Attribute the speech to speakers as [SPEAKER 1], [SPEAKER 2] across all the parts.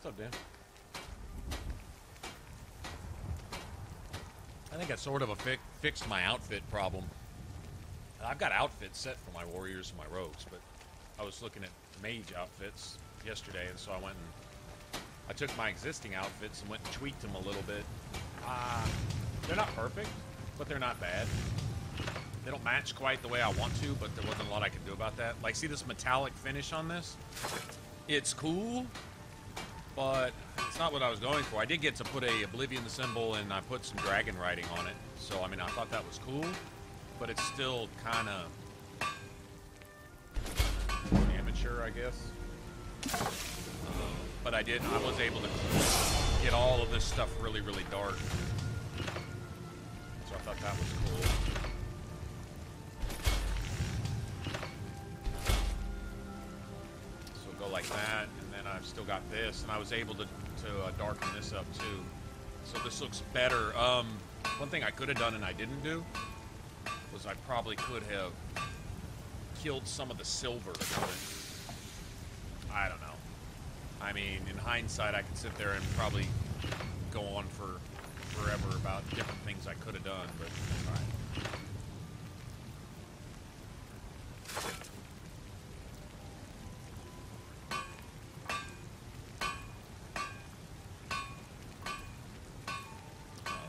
[SPEAKER 1] What's up, Dan? I think I sort of fixed my outfit problem. I've got outfits set for my warriors and my rogues, but I was looking at mage outfits yesterday, and so I went and I took my existing outfits and went and tweaked them a little bit. They're not perfect, but they're not bad. They don't match quite the way I want to, but there wasn't a lot I could do about that. Like, see this metallic finish on this? It's cool, but it's not what I was going for. I did get to put a Oblivion symbol, and I put some dragon writing on it. So, I mean, I thought that was cool, but it's still kind of amateur, I guess. But I was able to get all of this stuff really, really dark. So I thought that was cool. So go like that, and then I've still got this, and I was able to darken this up too. So this looks better. One thing I could have done and I didn't do was I probably could have killed some of the silver. I don't know. I mean, in hindsight, I could sit there and probably go on for forever about different things I could have done, but all right.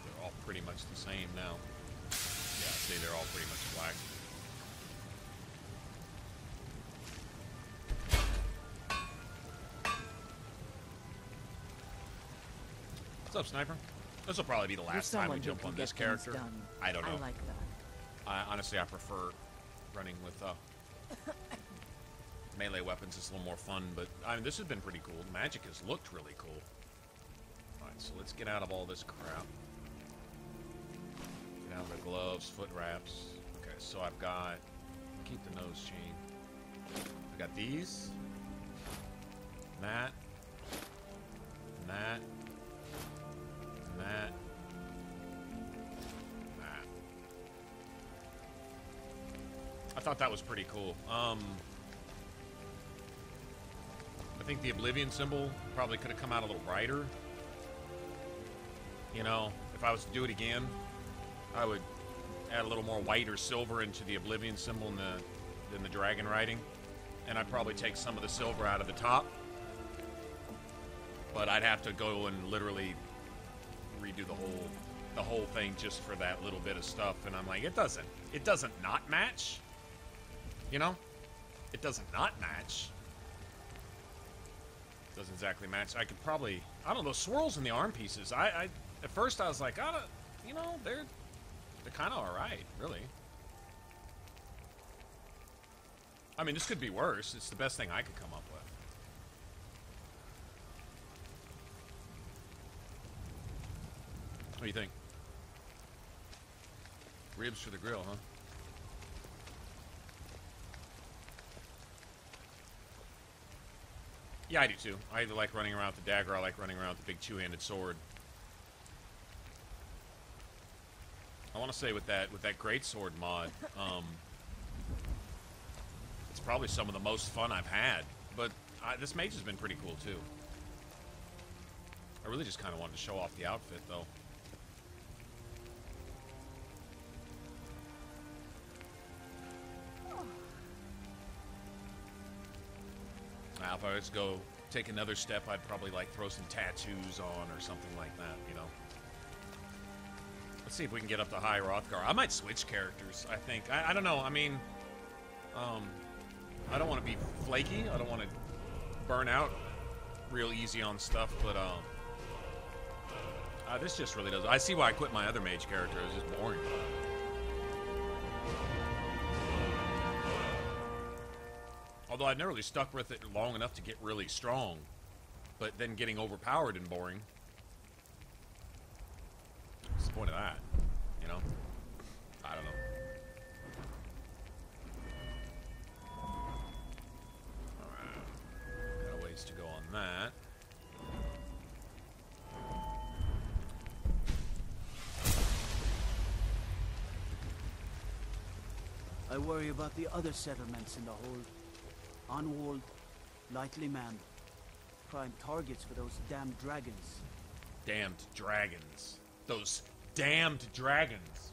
[SPEAKER 1] They're all pretty much the same now. Yeah, see, they're all pretty much black. What's up, Sniper? This will probably be the last time we jump on this character. I don't know.
[SPEAKER 2] I like that.
[SPEAKER 1] Honestly, I prefer running with melee weapons. It's a little more fun, but I mean, this has been pretty cool. The magic has looked really cool. Alright, so let's get out of all this crap. Get out of the gloves, foot wraps. Okay, so I've got... Keep the nose chain. I got these. And that. And that. That. That. I thought that was pretty cool. I think the Oblivion symbol probably could have come out a little brighter. You know, if I was to do it again, I would add a little more white or silver into the Oblivion symbol than the dragon writing. And I'd probably take some of the silver out of the top. But I'd have to go and literally redo the whole thing just for that little bit of stuff, and I'm like, it doesn't not match, you know, it doesn't not match. It doesn't exactly match. I could probably, I don't know, swirls in the arm pieces. I at first I was like, you know, they're kind of all right, really. I mean, this could be worse. It's the best thing I could come up with. What do you think? Ribs for the grill, huh? Yeah, I do too. I either like running around with the dagger, or I like running around with the big two-handed sword. I want to say with that greatsword mod, it's probably some of the most fun I've had. But this mage has been pretty cool too. I really just kind of wanted to show off the outfit though. Now, if I was to go take another step, I'd probably like throw some tattoos on or something like that, you know. Let's see if we can get up to high Rothgar. I might switch characters, I think. I don't know, I mean, I don't want to be flaky. I don't want to burn out real easy on stuff, but this just really does. I see why I quit my other mage character. It was just boring. Although I've never really stuck with it long enough to get really strong, but then getting overpowered and boring. What's the point of that? You know? I don't know. Alright. Got a ways to go on that.
[SPEAKER 3] I worry about the other settlements in the hold. Unwalled, lightly manned. prime targets for those damn dragons.
[SPEAKER 1] Damned dragons. Those damned dragons.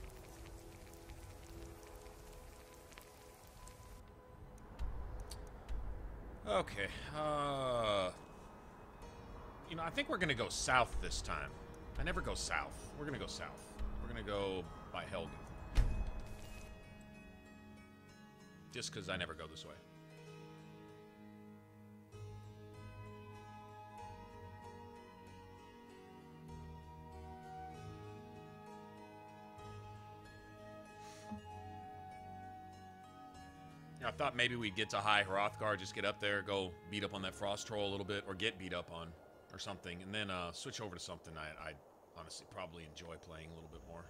[SPEAKER 1] Okay, you know, I think we're gonna go south this time. I never go south. We're gonna go south. We're gonna go by Helgen. Just because I never go this way. I thought maybe we'd get to High Hrothgar, just get up there, go beat up on that frost troll a little bit, or get beat up on, or something, and then switch over to something I honestly probably enjoy playing a little bit more.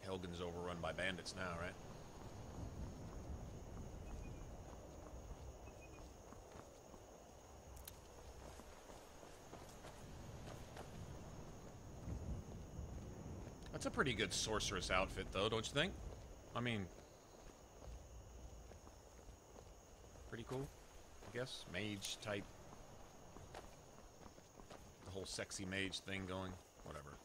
[SPEAKER 1] Helgen's overrun by bandits now, right? That's a pretty good sorceress outfit, though, don't you think? I mean, pretty cool, I guess. Mage type. The whole sexy mage thing going. Whatever.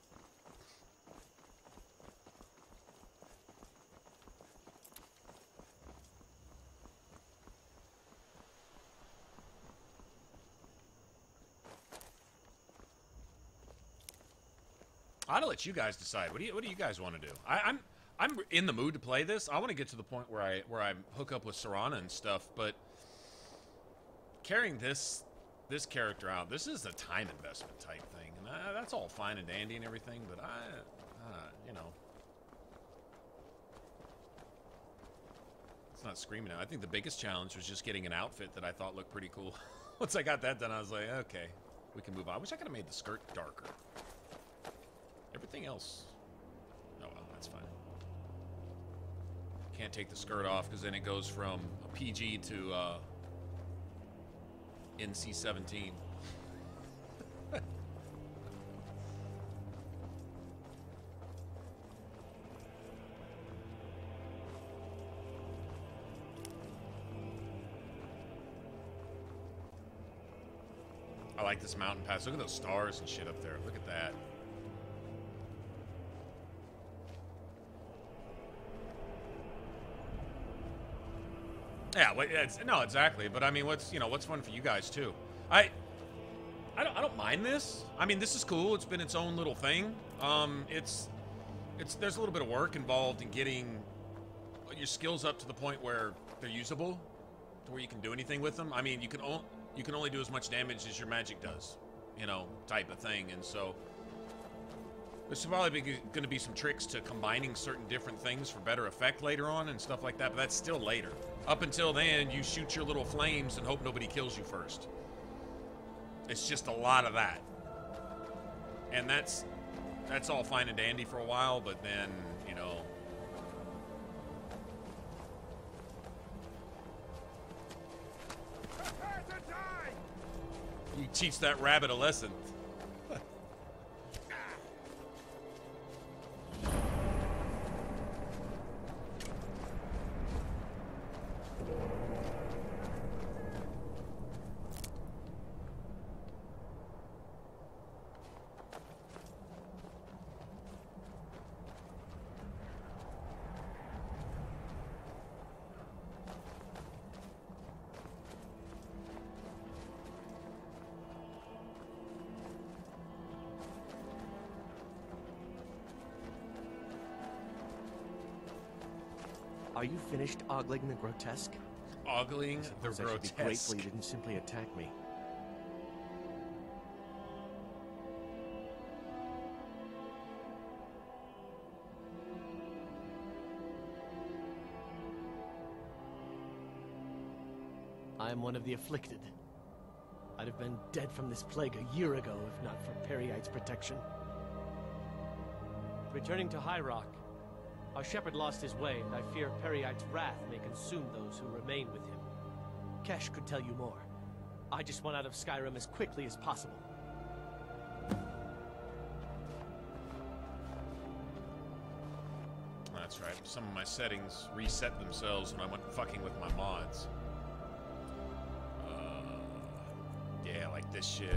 [SPEAKER 1] I'll let you guys decide. What do you guys want to do? I'm in the mood to play this. I want to get to the point where I hook up with Serana and stuff, but carrying this character out, this is a time investment type thing, and that's all fine and dandy and everything, but you know, it's not screaming out. I think the biggest challenge was just getting an outfit that I thought looked pretty cool. Once I got that done, I was like, okay, we can move on. I wish I could have made the skirt darker. Everything else, oh well, that's fine. Can't take the skirt off because then it goes from a PG to NC-17. I like this mountain pass. Look at those stars and shit up there. Look at that. Yeah, no, exactly. But I mean, what's fun for you guys too? I don't mind this. I mean, this is cool. It's been its own little thing. There's a little bit of work involved in getting your skills up to the point where they're usable, to where you can do anything with them. I mean, you can only do as much damage as your magic does, type of thing. And so there's probably going to be some tricks to combining certain different things for better effect later on and stuff like that, but that's still later. Up until then, you shoot your little flames and hope nobody kills you first. It's just a lot of that. And that's all fine and dandy for a while, but then, you teach that rabbit a lesson.
[SPEAKER 2] Are you finished ogling the grotesque?
[SPEAKER 1] Ogling the grotesque? I should be
[SPEAKER 2] grateful you didn't simply attack me. I am one of the afflicted. I'd have been dead from this plague a year ago if not for Periite's protection. Returning to High Rock, our shepherd lost his way, and I fear Periite's wrath may consume those who remain with him. Kesh could tell you more. I just want out of Skyrim as quickly as possible.
[SPEAKER 1] That's right. Some of my settings reset themselves when I went fucking with my mods. Yeah, this shit.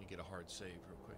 [SPEAKER 1] Get a hard save real quick.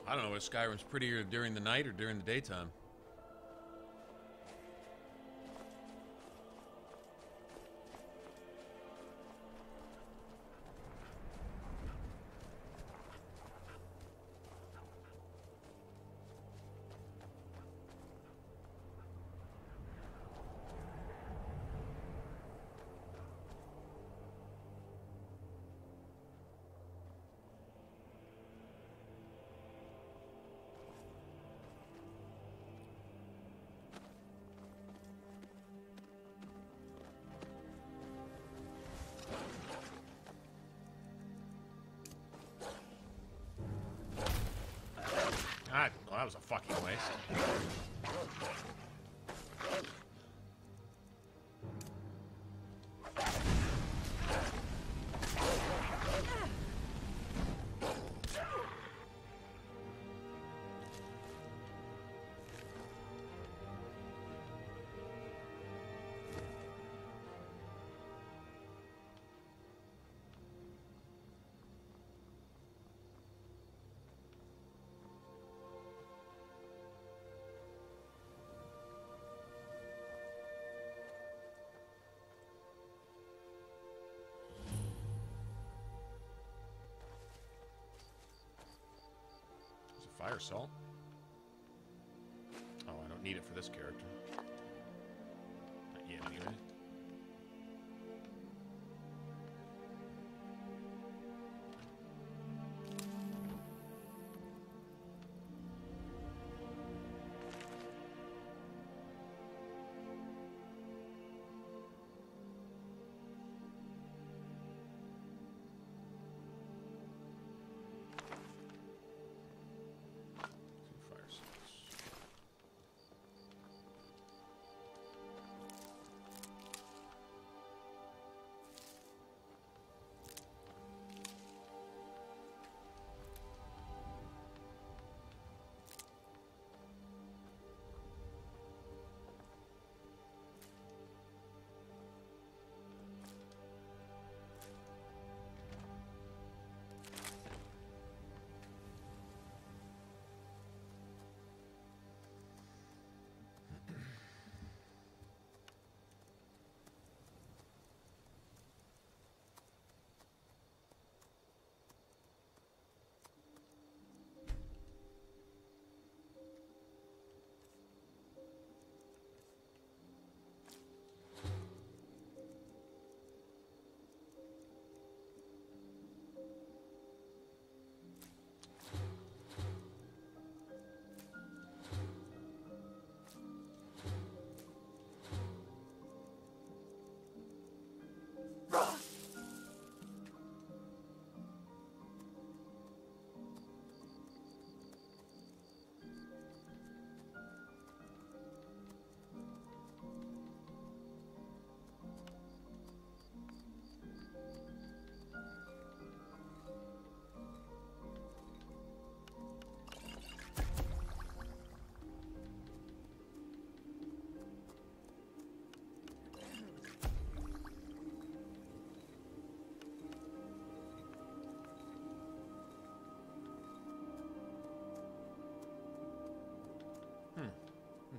[SPEAKER 1] I don't know if Skyrim's prettier during the night or during the daytime. Well, that was a fucking waste. Fire salt? Oh, I don't need it for this character. Not yet, anyway.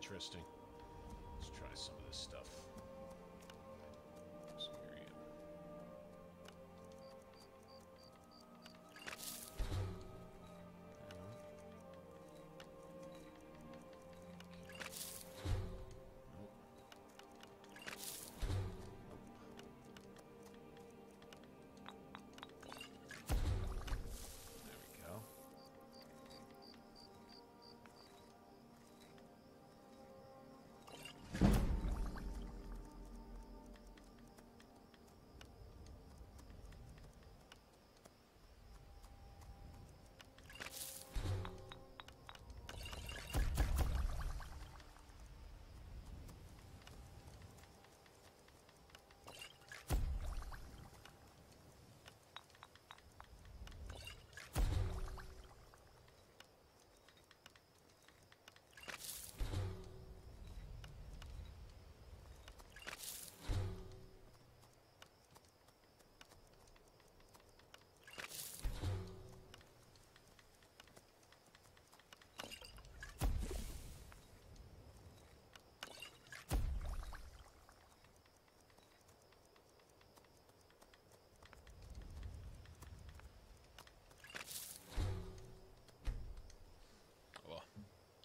[SPEAKER 1] Interesting. Let's try some of this stuff. Skyrim. There we go.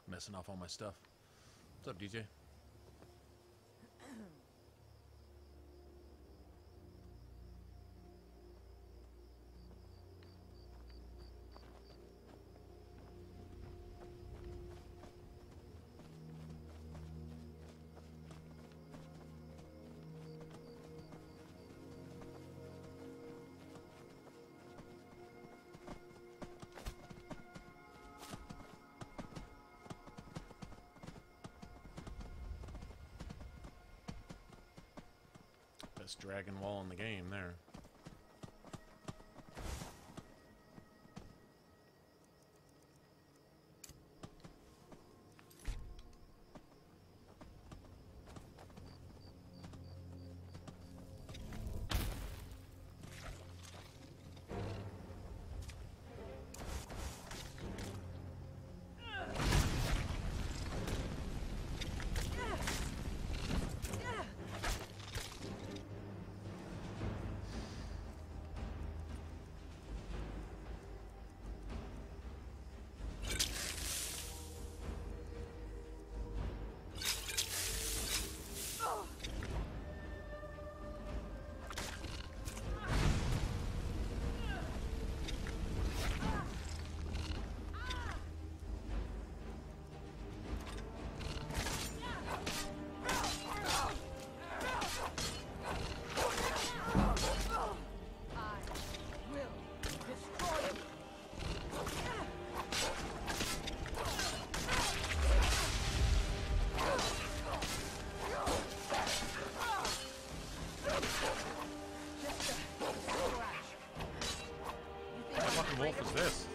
[SPEAKER 1] Messing off all my stuff. What's up, DJ? Best dragon wall in the game there. Wolf is this?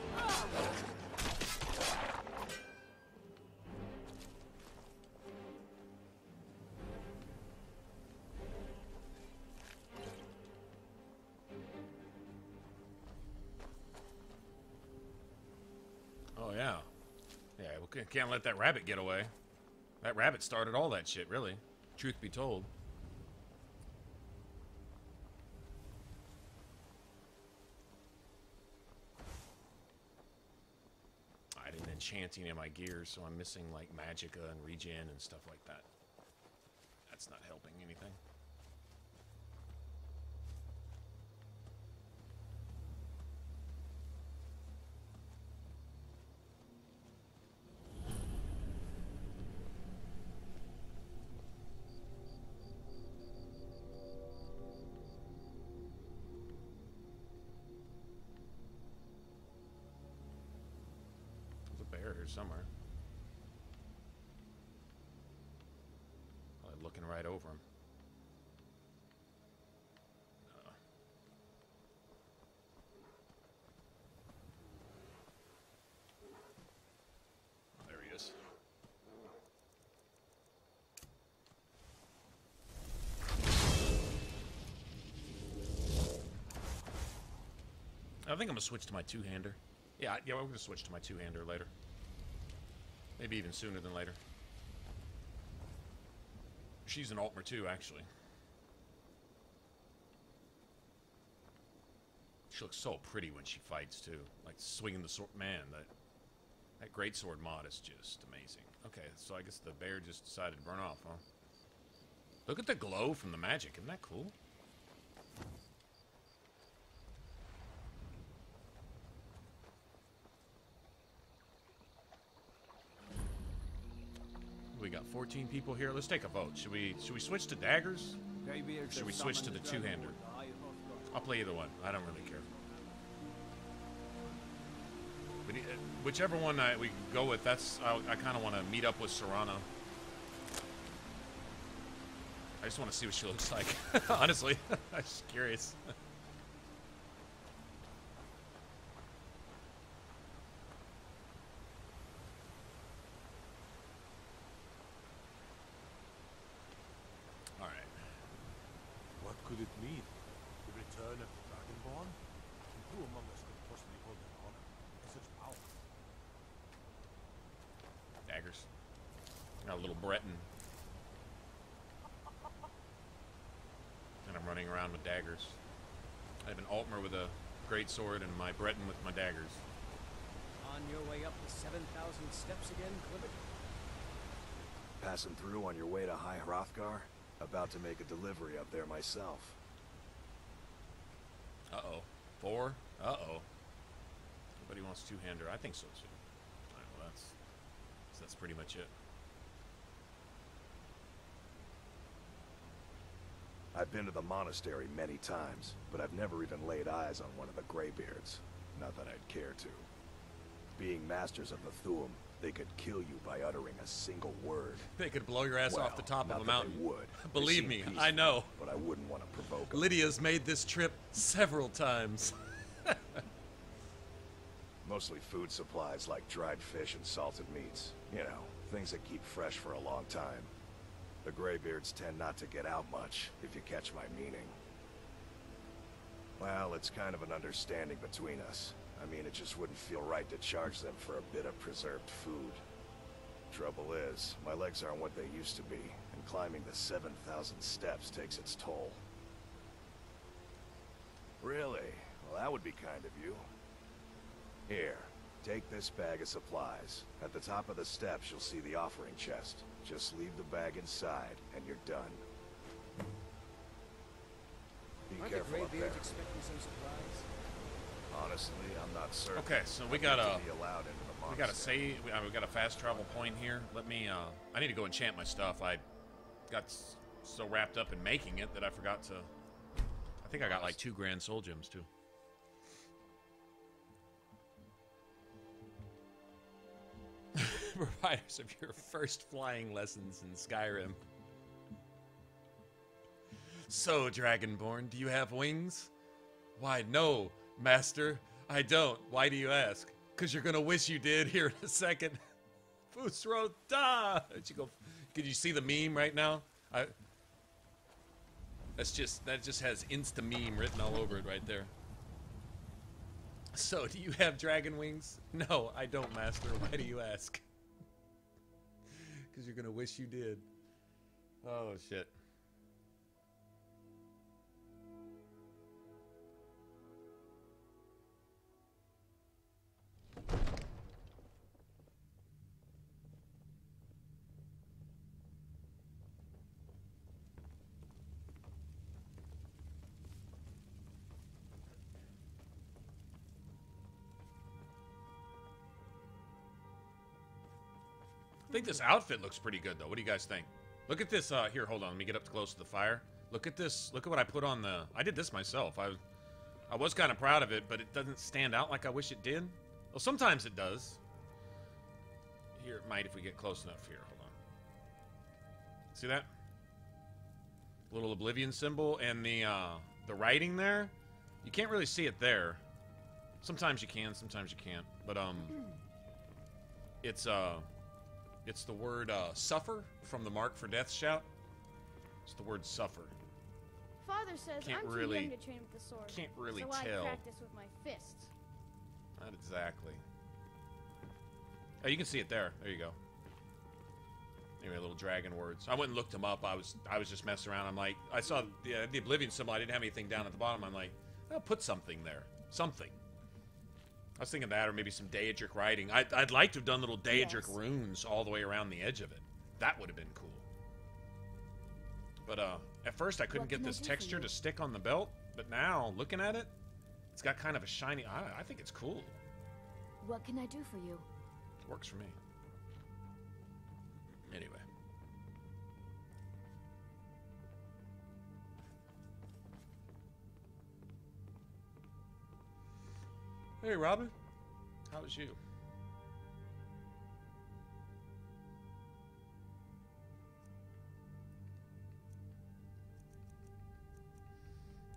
[SPEAKER 1] Oh yeah. Yeah, we can't let that rabbit get away. That rabbit started all that shit, really. Truth be told. Enchanting in my gear, so I'm missing like magicka and regen and stuff like that. That's not helping anything. Somewhere. Probably looking right over him. Oh, there he is. I think I'm gonna switch to my two-hander. Yeah, we're gonna switch to my two-hander later. Maybe even sooner than later. She's an Altmer too, actually. She looks so pretty when she fights too, like swinging the sword. Man, that greatsword mod is just amazing. Okay, so I guess the bear just decided to burn off, huh? Look at the glow from the magic. Isn't that cool? We got 14 people here. Let's take a vote. Should we switch to daggers? Or should we switch to the two-hander? I'll play either one. I don't really care. But whichever one we go with, that's I kind of want to meet up with Serana. I just want to see what she looks like. Honestly, I'm just curious. All right.
[SPEAKER 4] What could it mean? The return of the Dragonborn? And who among us could possibly hold that honor in such power?
[SPEAKER 1] Daggers. Got a little Breton. And I'm running around with daggers. I have an Altmer with a greatsword and my Breton with my daggers.
[SPEAKER 3] On your way up the 7,000 steps again, Clibbert?
[SPEAKER 5] Passing through on your way to High Hrothgar? About to make a delivery up there myself.
[SPEAKER 1] Uh-oh. 4? Uh-oh. Nobody wants two-hander. I think so, too. All right, well, that's pretty much it.
[SPEAKER 5] I've been to the monastery many times, but I've never even laid eyes on one of the Greybeards. Not that I'd care to. Being masters of the Thuum, they could kill you by uttering a single word.
[SPEAKER 1] They could blow your ass off the top of a mountain.
[SPEAKER 5] They would.
[SPEAKER 1] Believe me, I know.
[SPEAKER 5] But I wouldn't want to provoke them.
[SPEAKER 1] Lydia's made this trip several times.
[SPEAKER 5] Mostly food supplies like dried fish and salted meats. You know, things that keep fresh for a long time. The Greybeards tend not to get out much, if you catch my meaning. Well, it's kind of an understanding between us. I mean, it just wouldn't feel right to charge them for a bit of preserved food. Trouble is, my legs aren't what they used to be, and climbing the 7,000 steps takes its toll. Really? Well, that would be kind of you. Here, take this bag of supplies. At the top of the steps, you'll see the offering chest. Just leave the bag inside, and you're done. Be careful up there.
[SPEAKER 3] Expecting some supplies?
[SPEAKER 5] Honestly, I'm not certain.
[SPEAKER 1] Okay, so we got a
[SPEAKER 5] monastery.
[SPEAKER 1] we got a fast travel point here. Let me I need to go enchant my stuff. I got so wrapped up in making it that I forgot to. I think I got like 2 grand soul gems too. Providers of your first flying lessons in Skyrim. So, Dragonborn, do you have wings? Why, no, Master, I don't. Why do you ask? Because you're gonna wish you did here in a second. Fusro da! Could you see the meme right now? That just has insta meme written all over it right there. So, do you have dragon wings? No, I don't, Master. Why do you ask? Because you're gonna wish you did. Oh, shit. I think this outfit looks pretty good, though. What do you guys think? Look at this. Here, hold on. Let me get up close to the fire. Look at this. Look at what I put on the... I did this myself. I was kind of proud of it, but it doesn't stand out like I wish it did. Well, sometimes it does. Here, it might if we get close enough here. Hold on. See that? Little Oblivion symbol and the writing there. You can't really see it there. Sometimes you can, sometimes you can't. But, it's the word, suffer from the Mark for Death shout. It's the word suffer.
[SPEAKER 6] Father says
[SPEAKER 1] Can't
[SPEAKER 6] I'm
[SPEAKER 1] really-
[SPEAKER 6] too young to train with the sword.
[SPEAKER 1] Can't really
[SPEAKER 6] so
[SPEAKER 1] tell.
[SPEAKER 6] I practice with my fists.
[SPEAKER 1] Not exactly. Oh, you can see it there. There you go. Anyway, little dragon words. I went and looked them up. I was just messing around. I'm like, I saw the Oblivion symbol. I didn't have anything down at the bottom. I'm like, I'll put something there. Something. I was thinking that, or maybe some Daedric writing. I'd like to have done little Daedric runes all the way around the edge of it. That would have been cool. But at first I couldn't get this texture to stick on the belt. But now, looking at it, it's got kind of a shiny... I think it's cool.
[SPEAKER 7] What can I do for you?
[SPEAKER 1] Works for me. Anyway. Hey, Robin. How was you?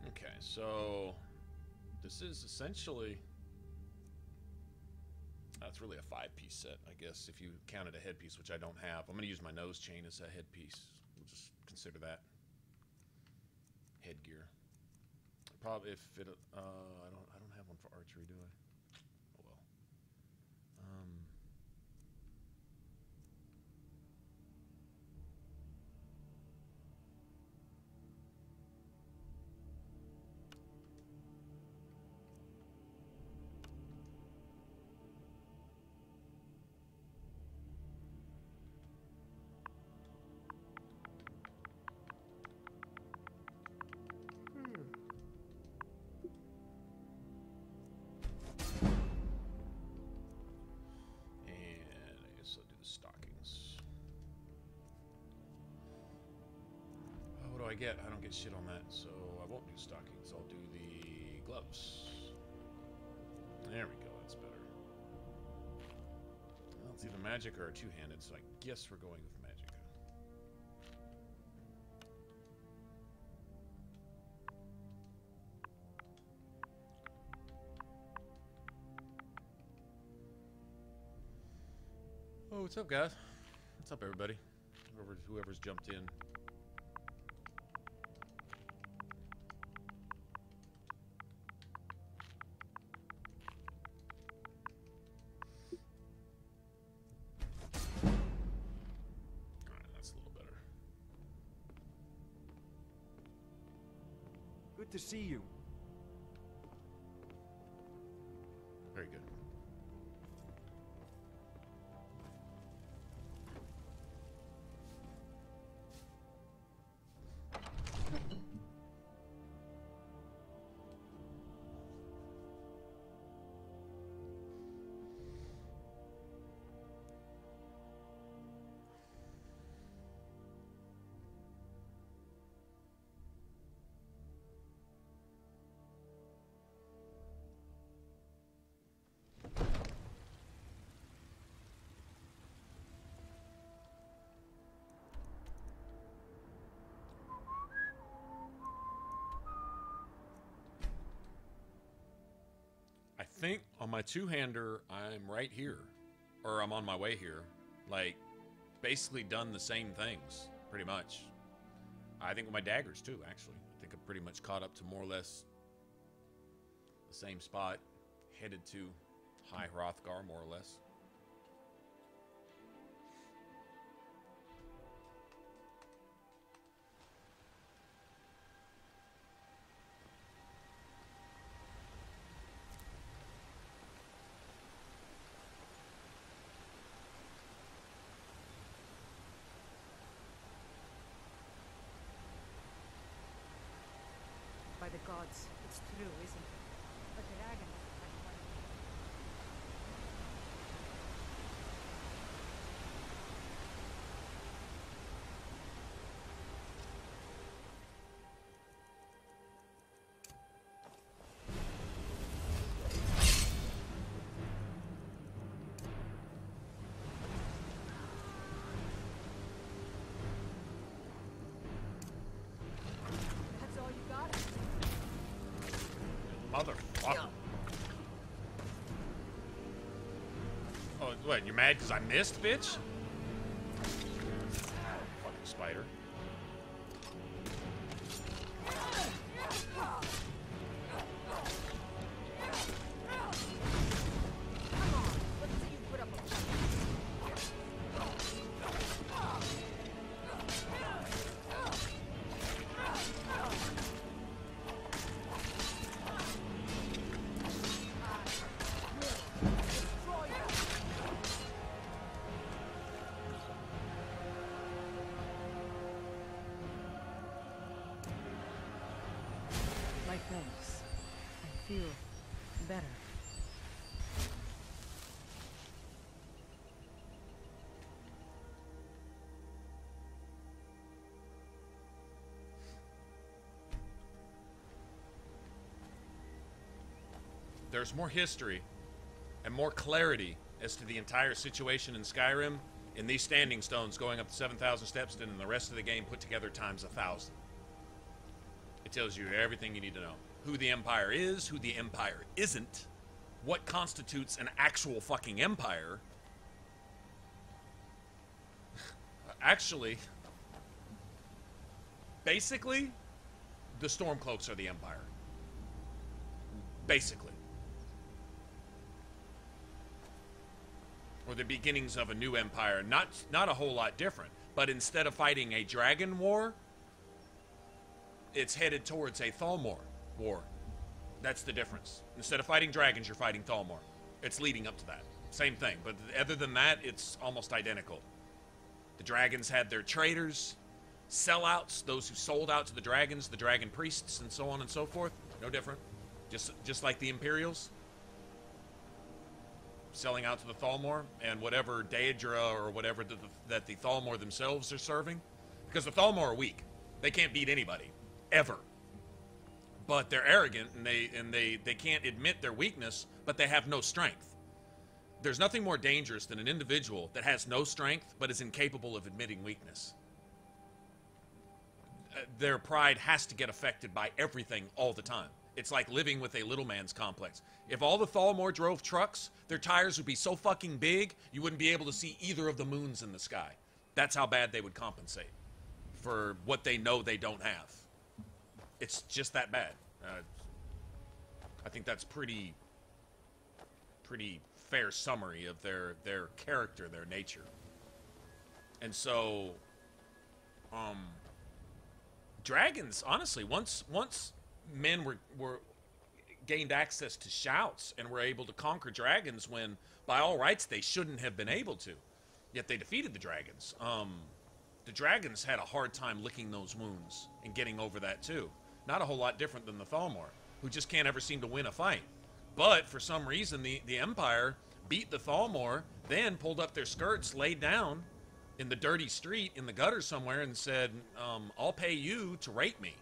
[SPEAKER 1] Okay, so this is essentially... That's really a 5-piece set, I guess, if you counted a headpiece, which I don't have. I'm going to use my nose chain as a headpiece. We'll just consider that headgear. Probably if it, I don't have one for archery, do I? Oh well. I get? I don't get shit on that, so I won't do stockings. I'll do the gloves. There we go, that's better. Well, it's either magic or a two-handed, so I guess we're going with magic. Oh, what's up, guys? What's up, everybody? Whoever's jumped in.
[SPEAKER 8] To see you.
[SPEAKER 1] Very good. I think on my two-hander, I'm right here. Or I'm on my way here. Like, basically done the same things, pretty much. I think with my daggers, too, actually. I think I've pretty much caught up to more or less the same spot. Headed to High Hrothgar, more or less.
[SPEAKER 9] By the gods, it's true, isn't it? A dragon. That's all you got?
[SPEAKER 1] Motherfucker. Oh, what? You're mad because I missed, bitch? Fucking spider.
[SPEAKER 9] Better.
[SPEAKER 1] There's more history and more clarity as to the entire situation in Skyrim in these standing stones going up to 7,000 steps than in the rest of the game put together times 1,000. It tells you everything you need to know. Who the Empire is, who the Empire isn't, what constitutes an actual fucking empire. Actually, basically, the Stormcloaks are the Empire. Basically. Or the beginnings of a new empire. Not a whole lot different. But instead of fighting a dragon war, it's headed towards a Thalmor war. That's the difference. Instead of fighting dragons, you're fighting Thalmor. It's leading up to that. Same thing. But other than that, it's almost identical. The dragons had their traders, sellouts, those who sold out to the dragons, the dragon priests, and so on and so forth. No different. Just like the Imperials. Selling out to the Thalmor and whatever Daedra or whatever that the Thalmor themselves are serving. Because the Thalmor are weak. They can't beat anybody. Ever. But they're arrogant and they can't admit their weakness, but they have no strength. There's nothing more dangerous than an individual that has no strength but is incapable of admitting weakness. Their pride has to get affected by everything all the time. It's like living with a little man's complex. If all the Thalmor drove trucks, their tires would be so fucking big, you wouldn't be able to see either of the moons in the sky. That's how bad they would compensate for what they know they don't have. It's just that bad. I think that's pretty fair summary of their character, their nature. And so, dragons, honestly, once men were gained access to shouts and were able to conquer dragons when, by all rights, they shouldn't have been able to. Yet they defeated the dragons. The dragons had a hard time licking those wounds and getting over that too. Not a whole lot different than the Thalmor, who just can't ever seem to win a fight. But for some reason, the Empire beat the Thalmor, then pulled up their skirts, laid down in the dirty street in the gutter somewhere and said, I'll pay you to rape me.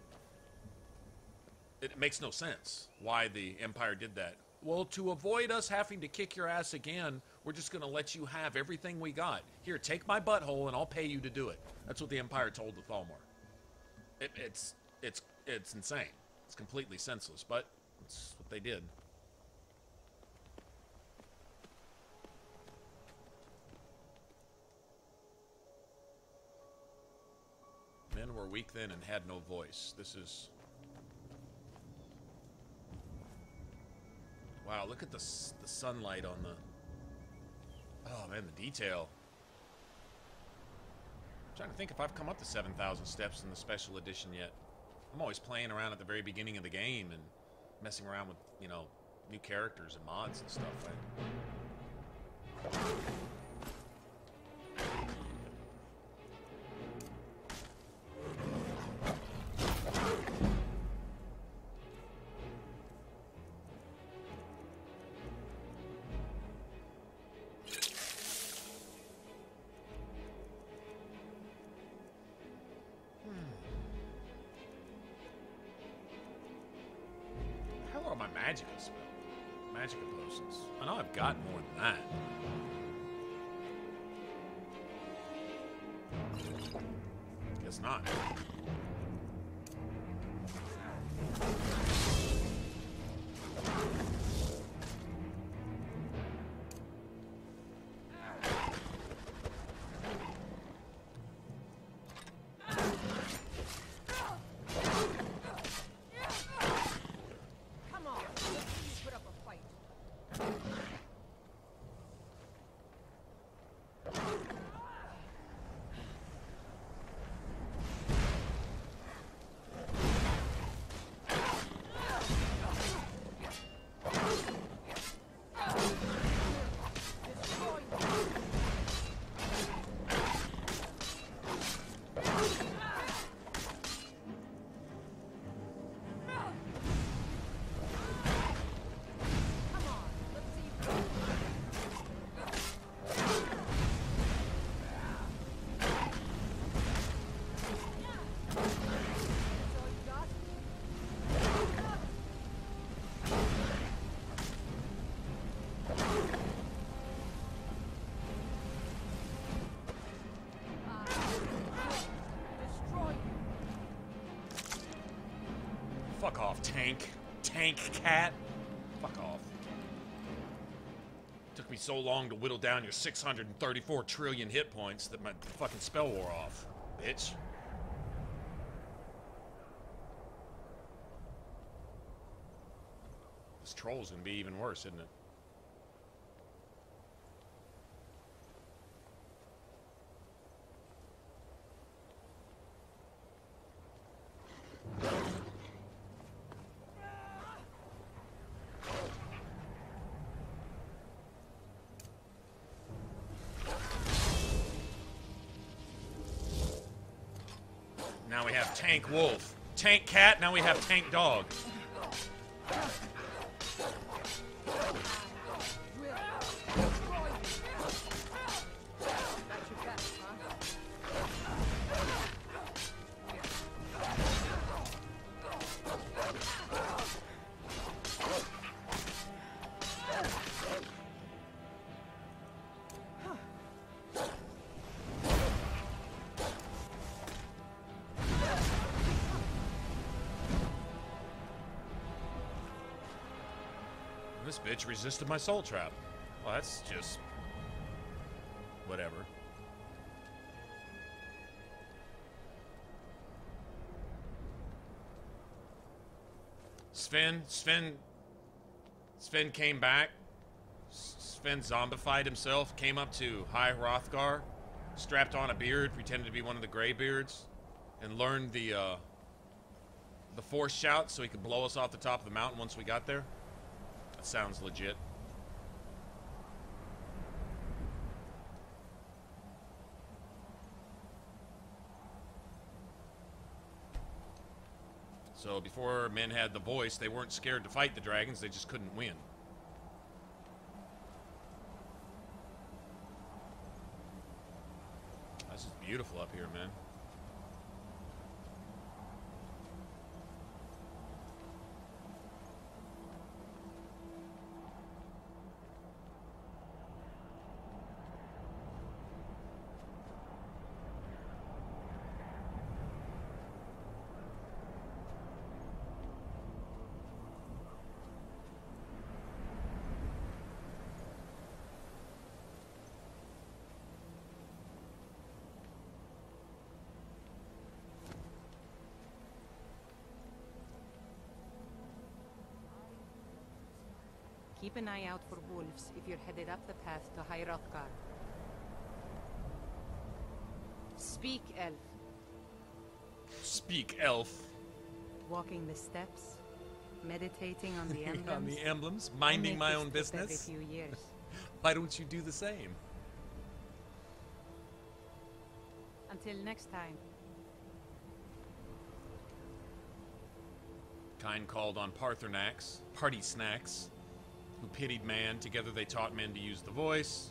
[SPEAKER 1] It makes no sense why the Empire did that. Well, to avoid us having to kick your ass again, we're just going to let you have everything we got. Here, take my butthole and I'll pay you to do it. That's what the Empire told the Thalmor. It's insane. It's completely senseless, but it's what they did. Men were weak then and had no voice. This is... Wow, look at the sunlight on the... Oh, man, the detail. I'm trying to think if I've come up to 7,000 steps in the special edition yet. I'm always playing around at the very beginning of the game and messing around with, you know, new characters and mods and stuff, right? Magic potions. I know I've got more than that. Guess not. Tank cat. Fuck off. Took me so long to whittle down your 634 trillion hit points that my fucking spell wore off, bitch. This troll's gonna be even worse, isn't it? Now we have tank wolf. Tank cat, now we have tank dog. This bitch resisted my soul trap. Well, that's just... whatever. Sven came back. Sven zombified himself, came up to High Hrothgar, strapped on a beard, pretended to be one of the Greybeards, and learned the force shout so he could blow us off the top of the mountain once we got there. That sounds legit. So before men had the voice, they weren't scared to fight the dragons, they just couldn't win. This is beautiful up here, man.
[SPEAKER 9] Keep an eye out for wolves if you're headed up the path to High Hrothgar. Speak, elf.
[SPEAKER 1] Speak, elf.
[SPEAKER 9] Walking the steps, meditating on the emblems.
[SPEAKER 1] On the emblems, minding my own
[SPEAKER 9] Every
[SPEAKER 1] business.
[SPEAKER 9] few years.
[SPEAKER 1] Why don't you do the same?
[SPEAKER 9] Until next time.
[SPEAKER 1] Kine called on Parthenax, party snacks, who pitied man. Together they taught men to use the voice.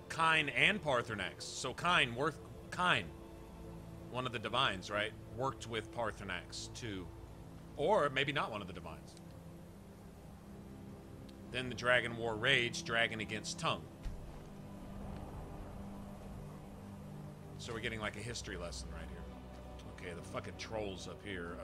[SPEAKER 1] Kine and Parthenax. So Kine, one of the divines, right? Worked with Parthenax to, or maybe not one of the divines. Then the dragon war raged, dragon against tongue. So we're getting like a history lesson right here. Okay, the fucking trolls up here.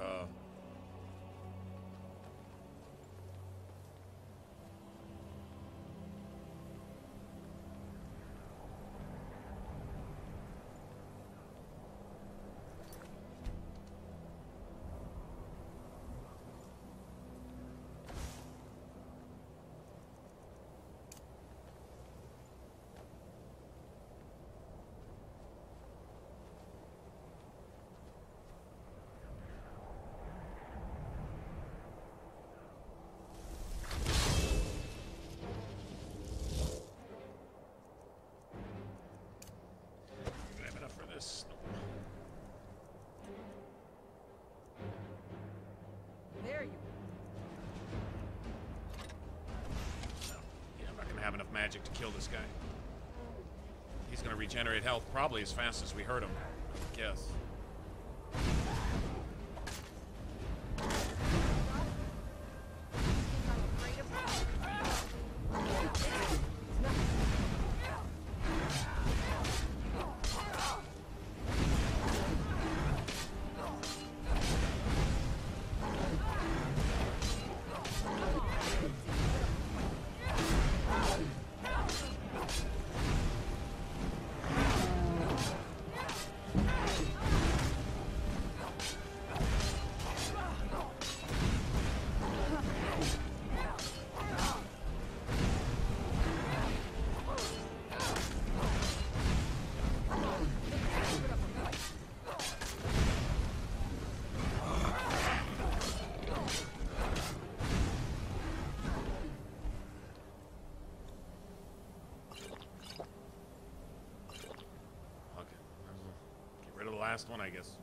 [SPEAKER 1] Magic to kill this guy. He's gonna regenerate health probably as fast as we hurt him. I guess. last one, I guess.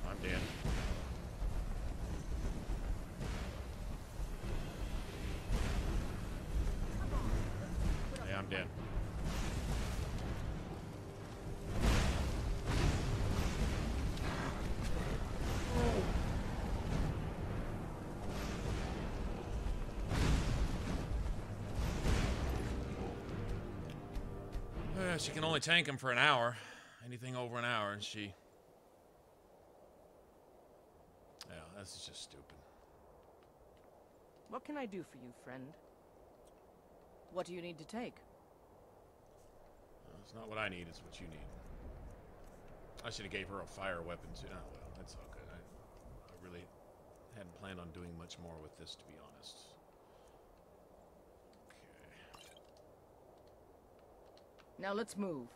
[SPEAKER 1] I'm dead. Yeah, I'm dead. She can only tank him for an hour. Anything over an hour, and she... Yeah, this is just stupid.
[SPEAKER 9] What can I do for you, friend? What do you need to take?
[SPEAKER 1] It's not what I need, it's what you need. I should have gave her a fire weapon too. Oh, well, that's all good. I really hadn't planned on doing much more with this, to be honest.
[SPEAKER 9] Now let's move.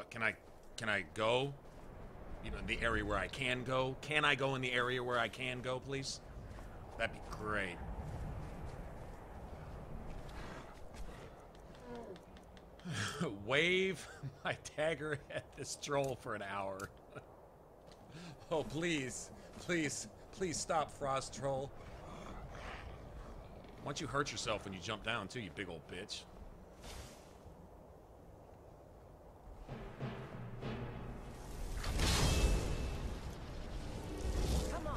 [SPEAKER 1] Can I go? You know, in the area where I can go? Can I go in the area where I can go, please? That'd be great. Wave my dagger at this troll for an hour. Oh, please. Please. Please stop, Frost Troll. Why don't you hurt yourself when you jump down, too, you big old bitch?
[SPEAKER 9] Come on.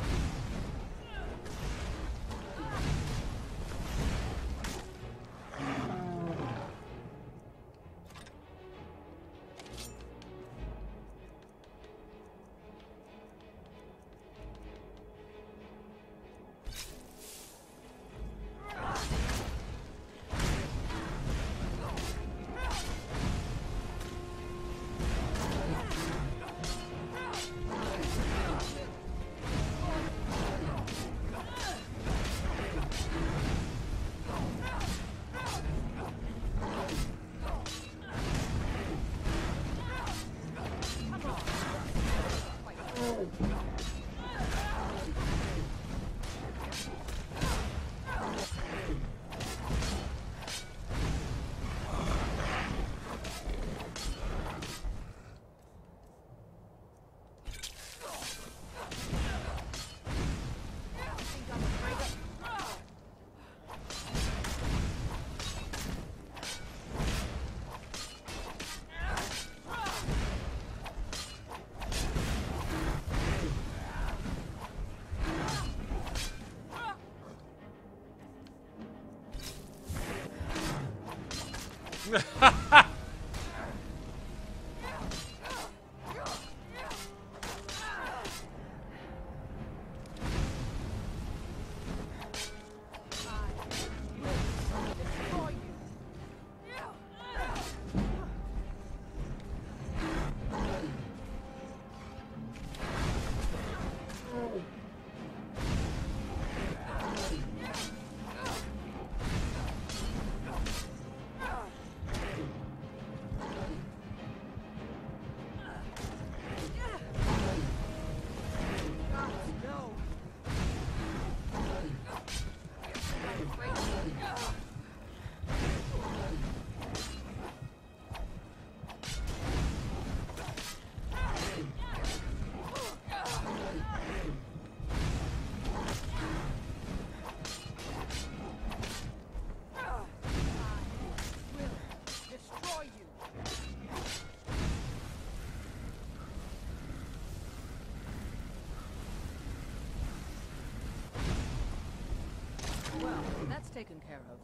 [SPEAKER 9] That's taken care of.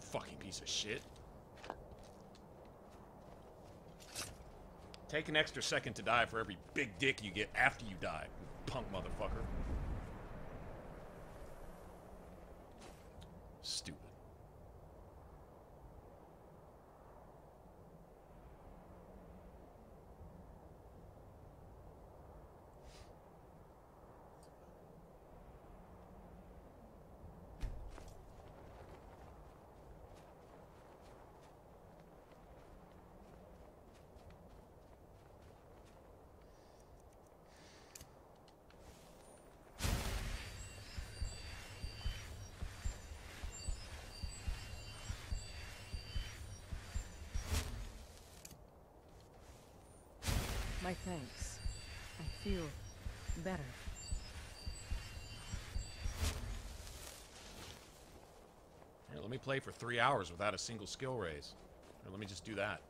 [SPEAKER 1] Fucking piece of shit. Take an extra second to die for every big dick you get after you die, you punk motherfucker. Stupid.
[SPEAKER 9] My thanks. I feel better.
[SPEAKER 1] Here, let me play for 3 hours without a single skill raise. Or let me just do that.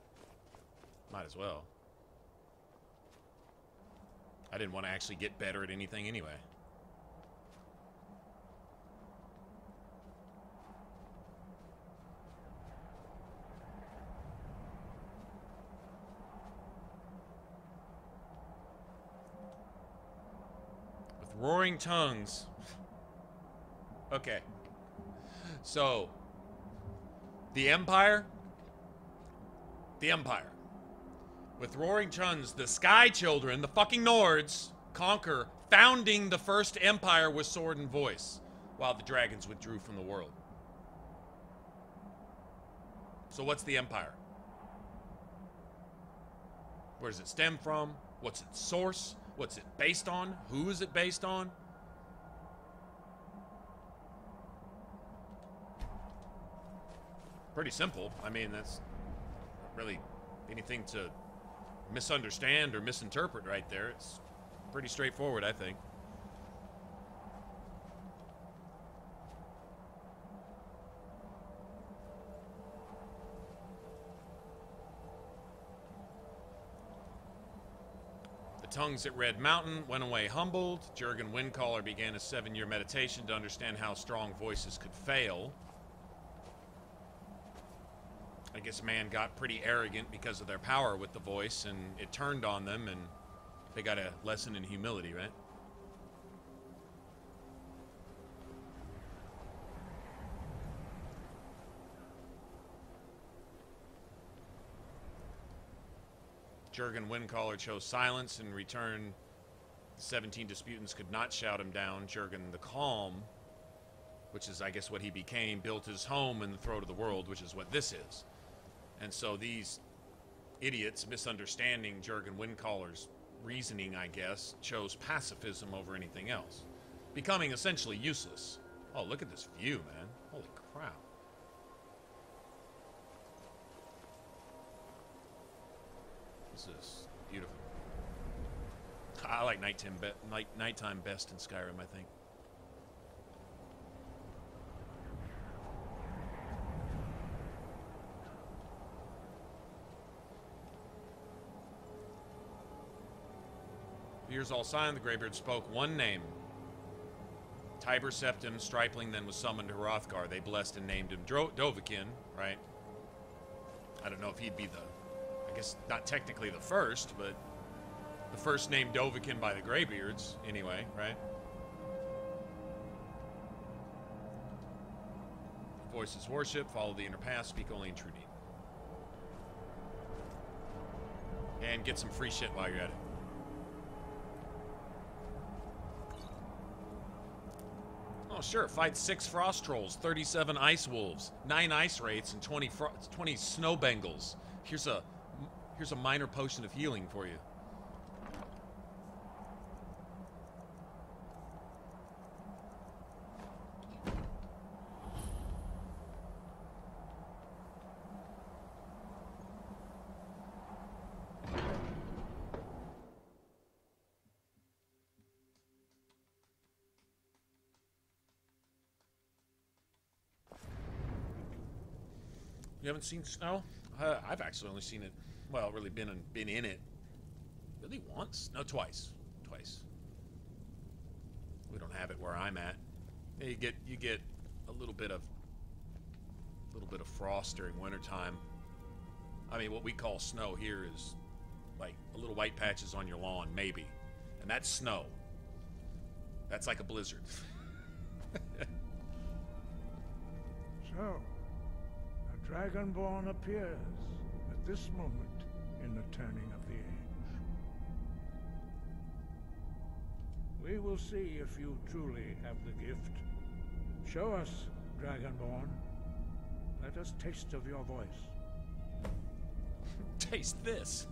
[SPEAKER 1] Might as well. I didn't want to actually get better at anything anyway. With roaring tongues. Okay. So, the Empire. With roaring tongues, the Sky Children, the fucking Nords, conquer, founding the first empire with sword and voice, while the dragons withdrew from the world. So what's the Empire? Where does it stem from? What's its source? What's it based on? Who is it based on? Pretty simple. I mean, that's not really anything to misunderstand or misinterpret right there. It's pretty straightforward, I think. The tongues at Red Mountain went away humbled. Jurgen Windcaller began a 7-year meditation to understand how strong voices could fail. I guess man got pretty arrogant because of their power with the voice, and it turned on them, and they got a lesson in humility, right? Jurgen Windcaller chose silence. In return, the 17 disputants could not shout him down. Jurgen the Calm, which is, I guess, what he became, built his home in the throat of the world, which is what this is. And so these idiots, misunderstanding Jurgen Windcaller's reasoning, I guess, chose pacifism over anything else, becoming essentially useless. Oh, look at this view, man. Holy crap. This is beautiful. I like nighttime best in Skyrim, I think. Ears all silent, the Greybeard spoke one name. Tiber Septim, Stripling then was summoned to Hrothgar. They blessed and named him Dovahkiin, right? I don't know if he'd be I guess not technically the first, but the first named Dovahkiin by the Greybeards, anyway, right? Voices worship, follow the inner path, speak only in true need. And get some free shit while you're at it. Oh, sure. Fight 6 frost trolls, 37 ice wolves, 9 ice wraiths, and 20 snow bengals. Here's a minor potion of healing for you. You haven't seen snow? I've actually only seen it, well, really been in it. Really once? No, twice. Twice. We don't have it where I'm at. Yeah, you get a little bit of frost during wintertime. I mean, what we call snow here is like a little white patches on your lawn, maybe. And that's snow. That's like a blizzard.
[SPEAKER 8] So, a Dragonborn appears at this moment in the turning of the age. We will see if you truly have the gift. Show us, Dragonborn. Let us taste of your voice.
[SPEAKER 1] Taste this.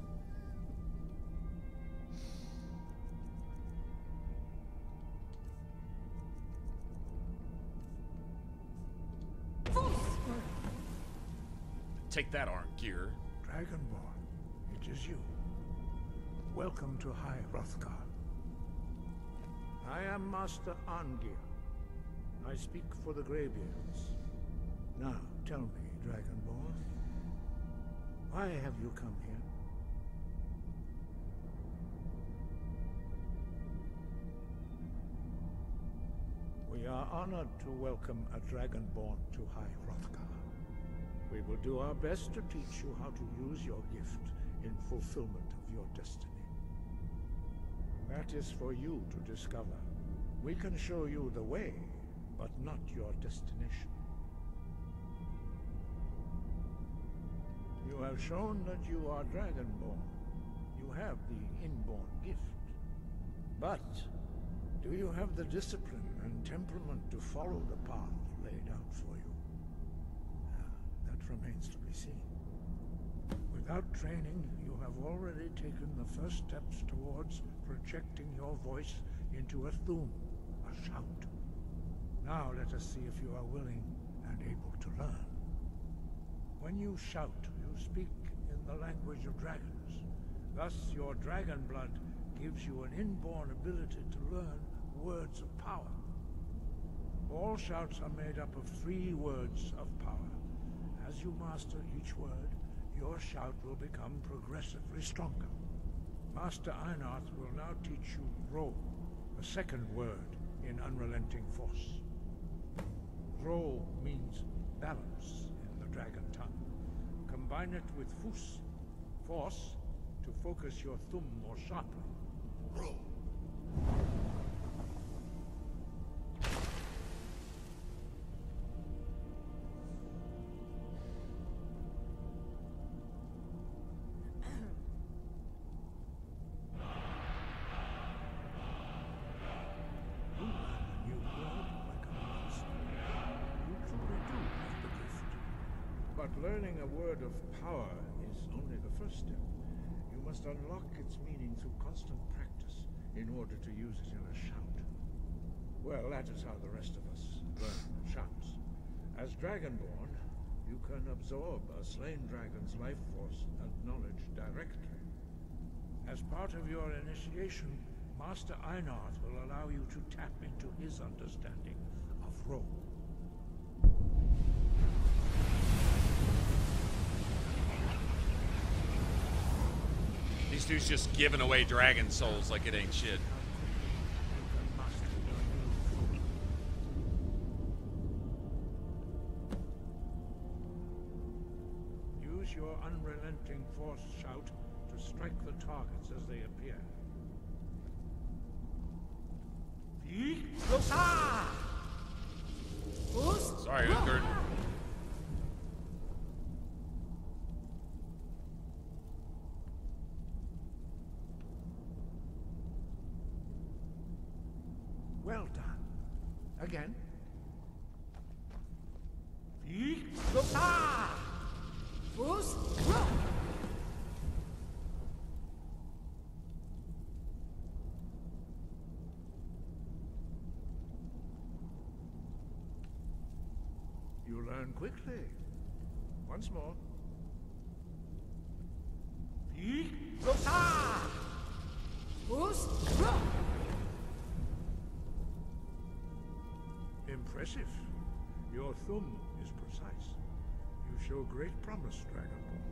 [SPEAKER 8] Take that, Arm Gear. Dragonborn, it is you. Welcome to High Hrothgar. I am Master Arngir. I speak for the Greybeards. Now, tell me, Dragonborn, why have you come here? We are honored to welcome a Dragonborn to High Hrothgar. We will do our best to teach you how to use your gift in fulfillment of your destiny. That is for you to discover. We can show you the way, but not your destination. You have shown that you are Dragonborn. You have the inborn gift. But do you have the discipline and temperament to follow the path laid out for you? That remains to be seen. Without training, you have already taken the first steps towards projecting your voice into a thum, a shout. Now let us see if you are willing and able to learn. When you shout, you speak in the language of dragons. Thus, your dragon blood gives you an inborn ability to learn words of power. All shouts are made up of 3 words of power. As you master each word, your shout will become progressively stronger. Master Einarth will now teach you Ro, the second word in Unrelenting Force. Ro means balance in the dragon tongue. Combine it with Fus, force, to focus your thumb more sharply. Ro. But learning a word of power is only the first step. You must unlock its meaning through constant practice in order to use it in a shout. Well, that is how the rest of us learn shouts. As Dragonborn, you can absorb a slain dragon's life force and knowledge directly. As part of your initiation, Master Einarth will allow you to tap into his understanding of Ro.
[SPEAKER 1] These dudes just giving away dragon souls like it ain't shit.
[SPEAKER 8] Use your unrelenting force shout to strike the targets as they appear.
[SPEAKER 1] Sorry, Utgard.
[SPEAKER 8] Well done. Again. You learn quickly. Once more. Impressive. Your thumb is precise. You show great promise, Dragonborn.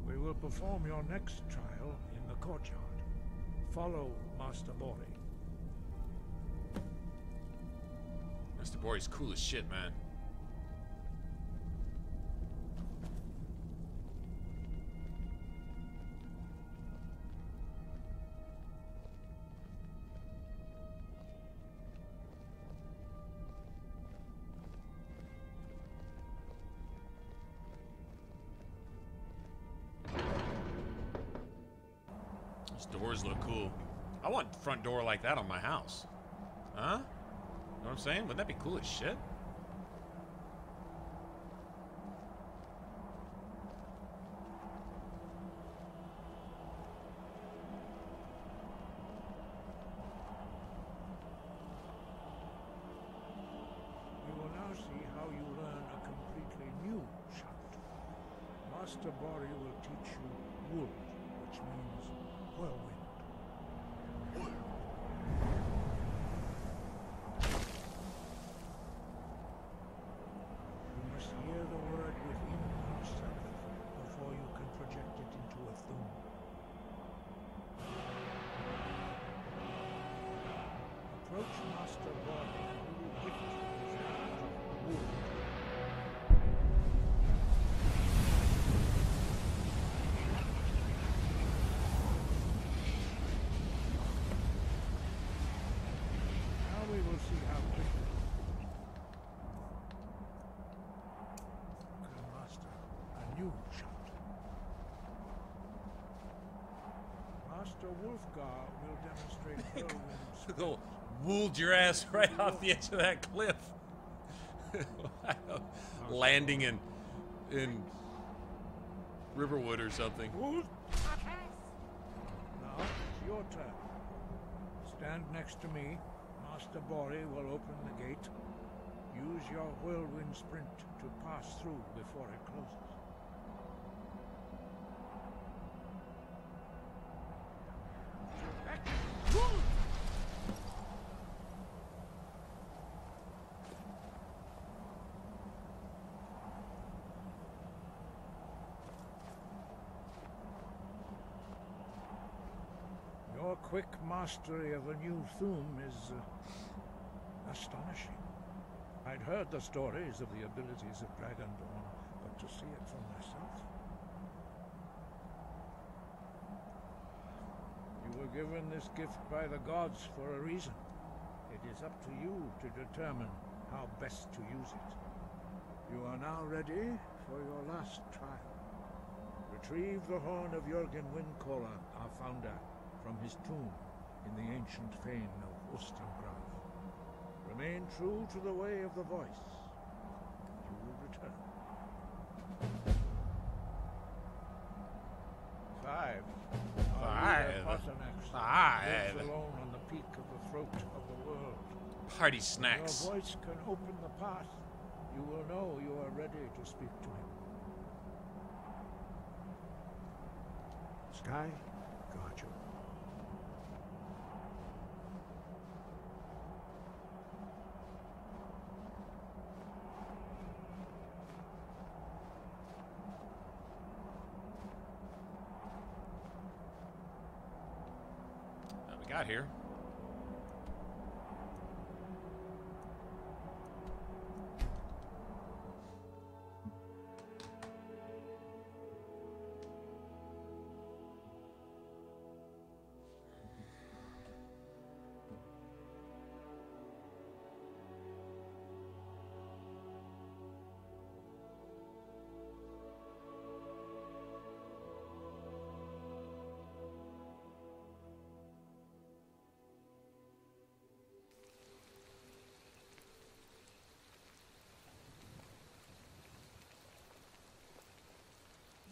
[SPEAKER 8] We will perform your next trial in the courtyard. Follow Master Bori.
[SPEAKER 1] Mr. Bori's cool as shit, man. Doors look cool. I want a front door like that on my house. Huh? Know what I'm saying? Wouldn't that be cool as shit?
[SPEAKER 8] We will now see how you learn a completely new shout. Master Master Bori will teach you wood, which means whirlwind. You must hear the word within yourself before you can project it into a thum. Approach Master Bori and he will gift you his gift of wood. Now we will see how quickly you can master a new shot. Master Wolfgar will demonstrate whirlwind
[SPEAKER 1] Go wooled your ass right off the edge of that cliff. Landing in Riverwood or something.
[SPEAKER 8] Wood? Now it's your turn. Stand next to me. Master Bori will open the gate. Use your whirlwind sprint to pass through before it closes. Your quick mastery of a new thum is astonishing. I'd heard the stories of the abilities of Dragonborn, but to see it for myself. You were given this gift by the gods for a reason. It is up to you to determine how best to use it. You are now ready for your last trial. Retrieve the horn of Jürgen Windcaller, our founder, from his tomb in the ancient fane of Ostengraf. Remain true to the way of the voice. You will return. 5.
[SPEAKER 1] Five.
[SPEAKER 8] Lives alone on the peak of the throat of the world.
[SPEAKER 1] Party
[SPEAKER 8] When
[SPEAKER 1] snacks.
[SPEAKER 8] your voice can open the path, you will know you are ready to speak to him. Sky, guard you.
[SPEAKER 1] What we got here?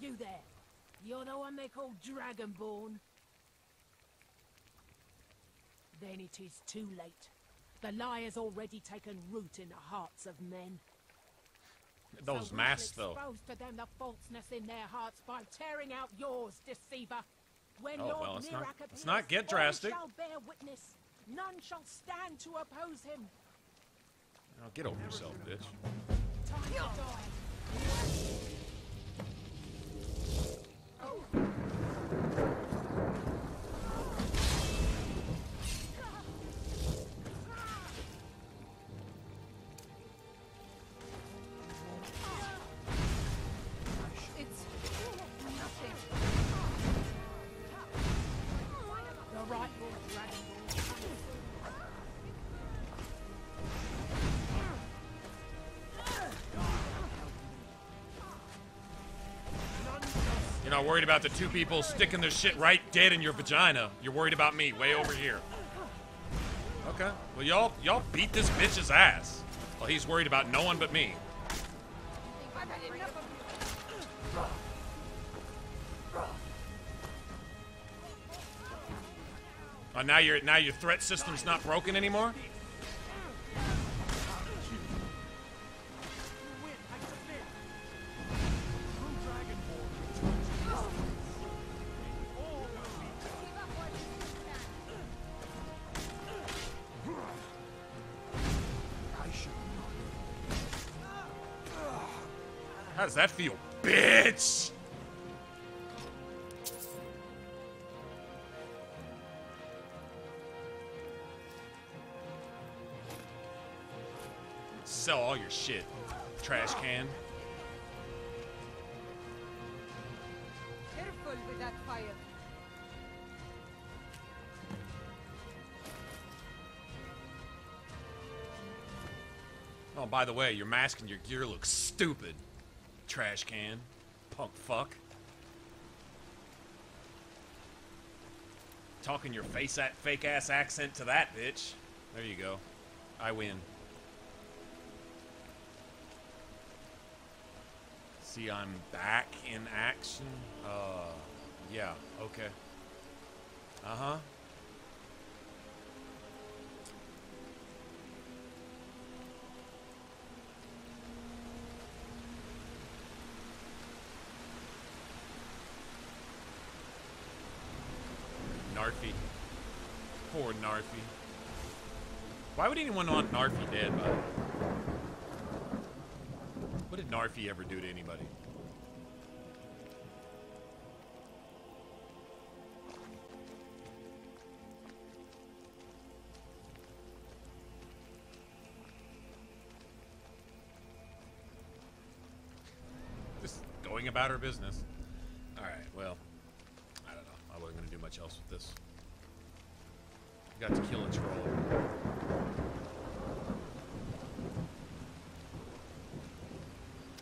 [SPEAKER 9] You there. You're the one they call Dragonborn. Then it is too late. The lie has already taken root in the hearts of men.
[SPEAKER 1] Those
[SPEAKER 9] So
[SPEAKER 1] masks,
[SPEAKER 9] we'll
[SPEAKER 1] though.
[SPEAKER 9] expose to them the falseness in their hearts by tearing out yours, deceiver. When
[SPEAKER 1] Oh,
[SPEAKER 9] Lord
[SPEAKER 1] well, let's not-
[SPEAKER 9] Mirak
[SPEAKER 1] let's
[SPEAKER 9] appears,
[SPEAKER 1] not get
[SPEAKER 9] all
[SPEAKER 1] drastic.
[SPEAKER 9] shall bear witness. None shall stand to oppose him.
[SPEAKER 1] Oh, get over yourself, bitch.
[SPEAKER 9] Time to die. It's nothing. The rightful Dragonborn.
[SPEAKER 1] You're not worried about the two people sticking their shit right dead in your vagina. You're worried about me, way over here. Okay. Well, y'all beat this bitch's ass. Well, he's worried about no one but me. Oh, now your threat system's not broken anymore? How does that feel, bitch? Sell all your shit, trash can.
[SPEAKER 9] Careful with that fire.
[SPEAKER 1] Oh, by the way, your mask and your gear look stupid. Trash can. Punk fuck. Talking your fake ass accent to that, bitch. There you go. I win. See, I'm back in action. Yeah, okay. Uh-huh. Narfi. Poor Narfi. Why would anyone want Narfi dead, bud? What did Narfi ever do to anybody? Just going about her business. Alright, well, I don't know. I wasn't going to do much else with this. Got to kill a troll.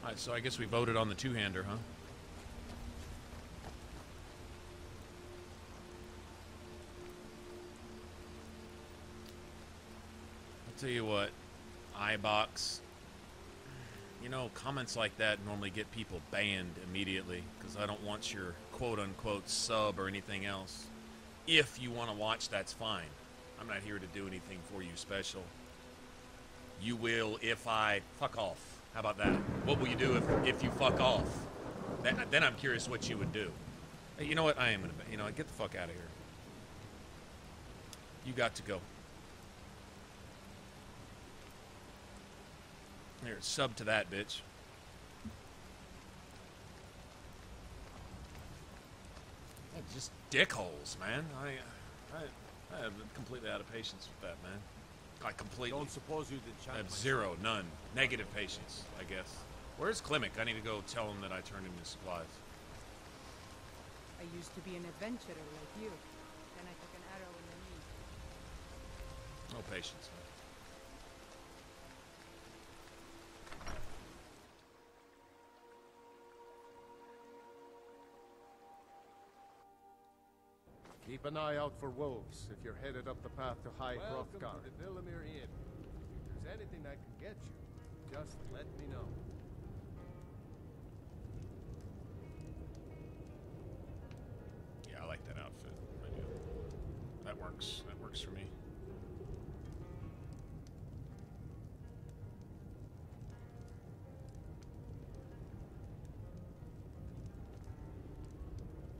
[SPEAKER 1] Alright, so I guess we voted on the two-hander, huh? I'll tell you what, iBox, you know, comments like that normally get people banned immediately, because I don't want your quote-unquote sub or anything else. If you want to watch, that's fine. I'm not here to do anything for you special. You will if I fuck off. How about that? What will you do if you fuck off? Then I'm curious what you would do. Hey, you know what? I am gonna, you know, get the fuck out of here. You got to go. Here, sub to that, bitch. Just dickholes, man. I'm completely out of patience with that, man. I completely.
[SPEAKER 4] Don't suppose you did
[SPEAKER 1] I have zero, none. Negative patience, I guess. Where's Klimek? I need to go tell him that I turned in his supplies.
[SPEAKER 9] I used to be an adventurer like you. Then I took an arrow in the knee.
[SPEAKER 1] No patience, man.
[SPEAKER 10] Keep an eye out for wolves if you're headed up the path to High Hrothgar.
[SPEAKER 11] Welcome to the Villamere Inn. If there's anything I can get you, just let me know.
[SPEAKER 1] Yeah, I like that outfit. I do. That works. That works for me.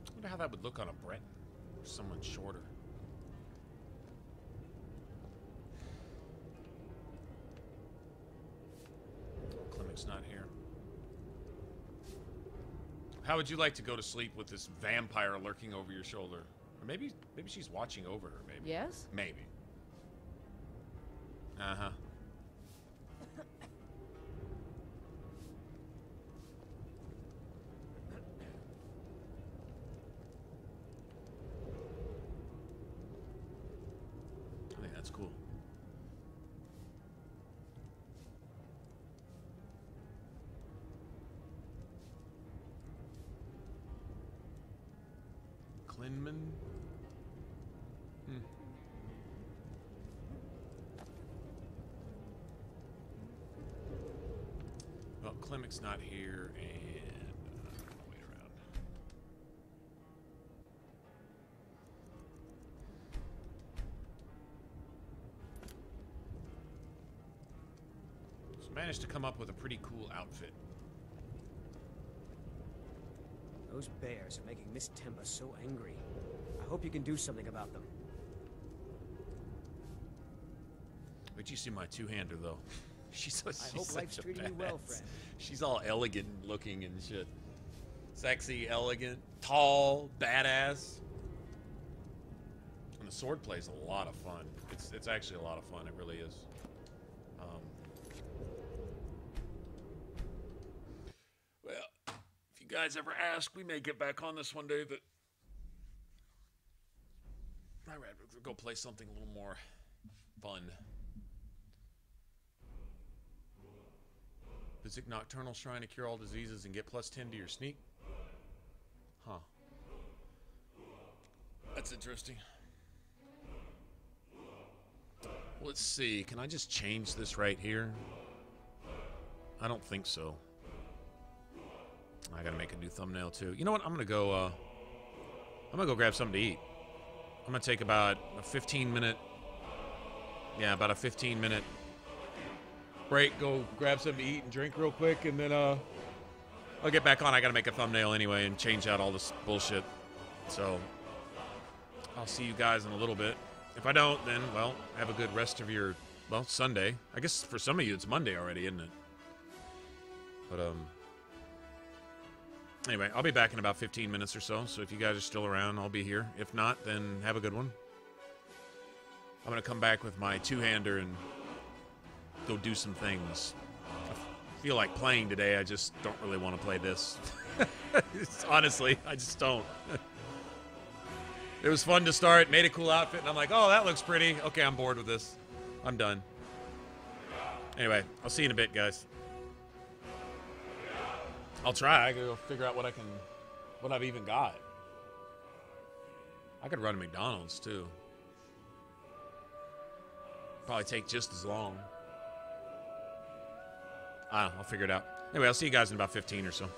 [SPEAKER 1] I wonder how that would look on a Breton. Someone shorter. Klimek's not here. How would you like to go to sleep with this vampire lurking over your shoulder? Or maybe she's watching over her, maybe.
[SPEAKER 9] Yes?
[SPEAKER 1] Maybe. Uh-huh. That's cool. Klinman? Well, Klimek's not here, and I'll wait around. Managed to come up with a pretty cool outfit.
[SPEAKER 3] Those bears are making Miss Temba so angry. I hope you can do something about them.
[SPEAKER 1] Wait till you see my two-hander, though. She's
[SPEAKER 3] hope
[SPEAKER 1] such
[SPEAKER 3] life's
[SPEAKER 1] a
[SPEAKER 3] treating you well,
[SPEAKER 1] badass.
[SPEAKER 3] Fran.
[SPEAKER 1] She's all elegant looking and shit. Sexy, elegant, tall, badass. And the sword play is a lot of fun. It's actually a lot of fun. It really is. Well, if you guys ever ask, we may get back on this one day, but I'd rather go play something a little more fun. Visit Nocturnal Shrine to cure all diseases and get +10 to your sneak. Huh. That's interesting. Let's see. Can I just change this right here? I don't think so. I gotta make a new thumbnail too. You know what? I'm gonna go grab something to eat. I'm gonna take about a 15-minute. Yeah, about a 15-minute break. Go grab something to eat and drink real quick, and then I'll get back on. I gotta make a thumbnail anyway and change out all this bullshit. So I'll see you guys in a little bit. If I don't, then, well, have a good rest of your, well, Sunday. I guess for some of you it's Monday already, isn't it? But, anyway, I'll be back in about 15 minutes or so. So if you guys are still around, I'll be here. If not, then have a good one. I'm going to come back with my two-hander and go do some things. I feel like playing today. I just don't really want to play this. Honestly, I just don't. It was fun to start, made a cool outfit, and I'm like, oh, that looks pretty. Okay, I'm bored with this. I'm done. Anyway, I'll see you in a bit, guys. I'll try. I gotta go figure out what I've even got. I could run a McDonald's, too. Probably take just as long. I don't know, I'll figure it out. Anyway, I'll see you guys in about 15 or so.